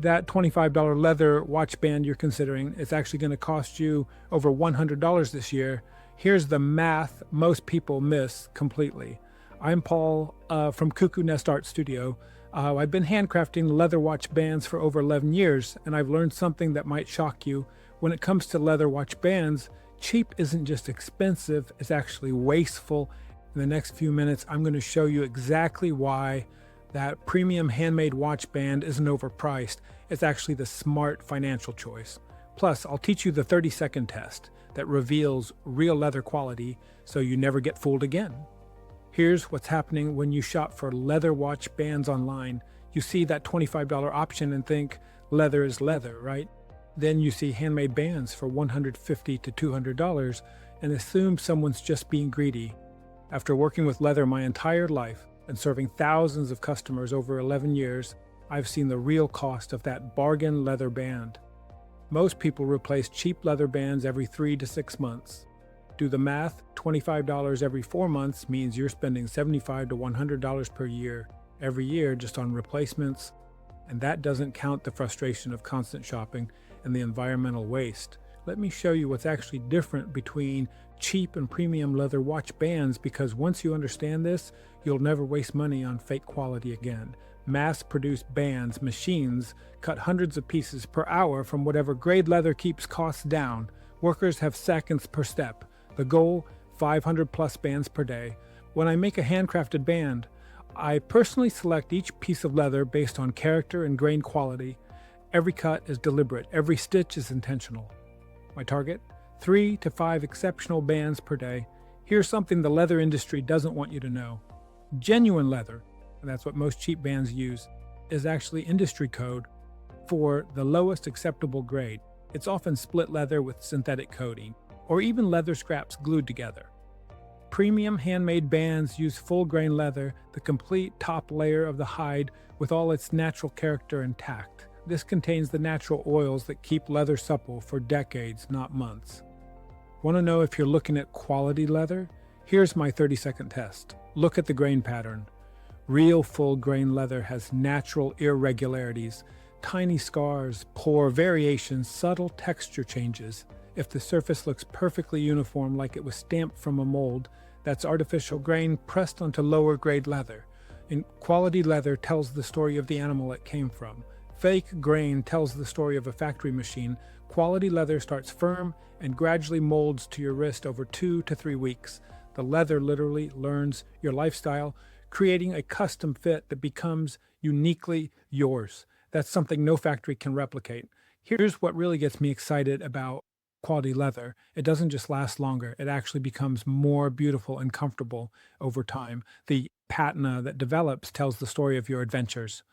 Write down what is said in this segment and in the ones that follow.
That $25 leather watch band you're considering is actually going to cost you over $100 this year. Here's the math most people miss completely. I'm Paul from Cuckoo Nest Art Studio. I've been handcrafting leather watch bands for over 11 years, and I've learned something that might shock you. When it comes to leather watch bands, cheap isn't just expensive, it's actually wasteful. In the next few minutes, I'm going to show you exactly why that premium handmade watch band isn't overpriced. It's actually the smart financial choice. Plus, I'll teach you the 30-second test that reveals real leather quality so you never get fooled again. Here's what's happening when you shop for leather watch bands online. You see that $25 option and think leather is leather, right? Then you see handmade bands for $150 to $200 and assume someone's just being greedy. After working with leather my entire life and serving thousands of customers over 11 years, I've seen the real cost of that bargain leather band. Most people replace cheap leather bands every 3 to 6 months. Do the math, $25 every 4 months means you're spending $75 to $100 per year, every year just on replacements. And that doesn't count the frustration of constant shopping and the environmental waste. Let me show you what's actually different between cheap and premium leather watch bands, because once you understand this, you'll never waste money on fake quality again. Mass-produced bands, machines, cut hundreds of pieces per hour from whatever grade leather keeps costs down. Workers have seconds per step. The goal, 500 plus bands per day. When I make a handcrafted band, I personally select each piece of leather based on character and grain quality. Every cut is deliberate, every stitch is intentional. My target? 3 to 5 exceptional bands per day. Here's something the leather industry doesn't want you to know. Genuine leather, and that's what most cheap bands use, is actually industry code for the lowest acceptable grade. It's often split leather with synthetic coating, or even leather scraps glued together. Premium handmade bands use full-grain leather, the complete top layer of the hide with all its natural character intact. This contains the natural oils that keep leather supple for decades, not months. Want to know if you're looking at quality leather? Here's my 30-second test. Look at the grain pattern. Real full-grain leather has natural irregularities, tiny scars, pore variations, subtle texture changes. If the surface looks perfectly uniform like it was stamped from a mold, that's artificial grain pressed onto lower grade leather. And quality leather tells the story of the animal it came from. Fake grain tells the story of a factory machine. Quality leather starts firm and gradually molds to your wrist over 2 to 3 weeks. The leather literally learns your lifestyle, creating a custom fit that becomes uniquely yours. That's something no factory can replicate. Here's what really gets me excited about quality leather. It doesn't just last longer, it actually becomes more beautiful and comfortable over time. The patina that develops tells the story of your adventures.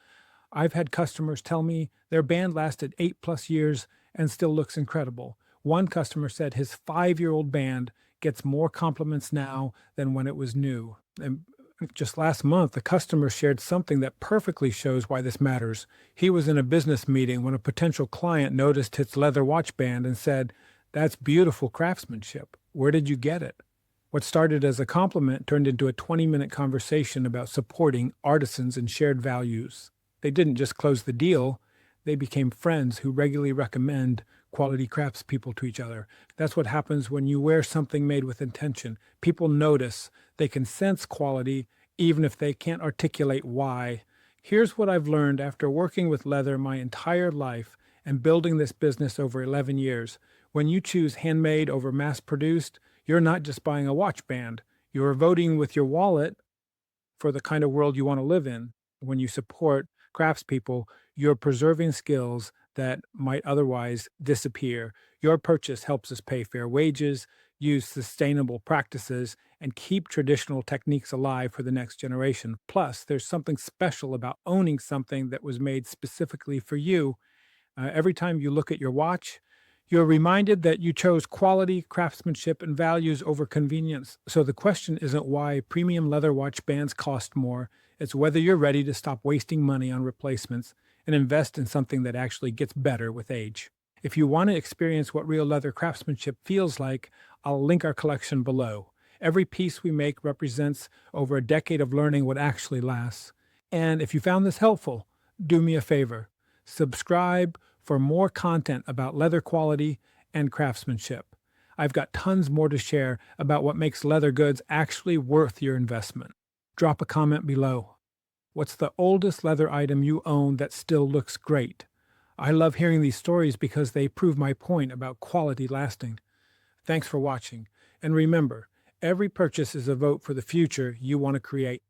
I've had customers tell me their band lasted 8+ years and still looks incredible. One customer said his 5-year-old band gets more compliments now than when it was new. And just last month, a customer shared something that perfectly shows why this matters. He was in a business meeting when a potential client noticed his leather watch band and said, "That's beautiful craftsmanship. Where did you get it?" What started as a compliment turned into a 20-minute conversation about supporting artisans and shared values. They didn't just close the deal, they became friends who regularly recommend quality craftspeople to each other. That's what happens when you wear something made with intention. People notice, they can sense quality, even if they can't articulate why. Here's what I've learned after working with leather my entire life and building this business over 11 years. When you choose handmade over mass-produced, you're not just buying a watch band. You're voting with your wallet for the kind of world you want to live in. When you support craftspeople, you're preserving skills that might otherwise disappear. Your purchase helps us pay fair wages, use sustainable practices, and keep traditional techniques alive for the next generation. Plus, there's something special about owning something that was made specifically for you. Every time you look at your watch, you're reminded that you chose quality, craftsmanship, and values over convenience. So the question isn't why premium leather watch bands cost more. It's whether you're ready to stop wasting money on replacements and invest in something that actually gets better with age. If you want to experience what real leather craftsmanship feels like, I'll link our collection below. Every piece we make represents over a decade of learning what actually lasts. And if you found this helpful, do me a favor. Subscribe for more content about leather quality and craftsmanship. I've got tons more to share about what makes leather goods actually worth your investment. Drop a comment below. What's the oldest leather item you own that still looks great? I love hearing these stories because they prove my point about quality lasting. Thanks for watching. And remember, every purchase is a vote for the future you want to create.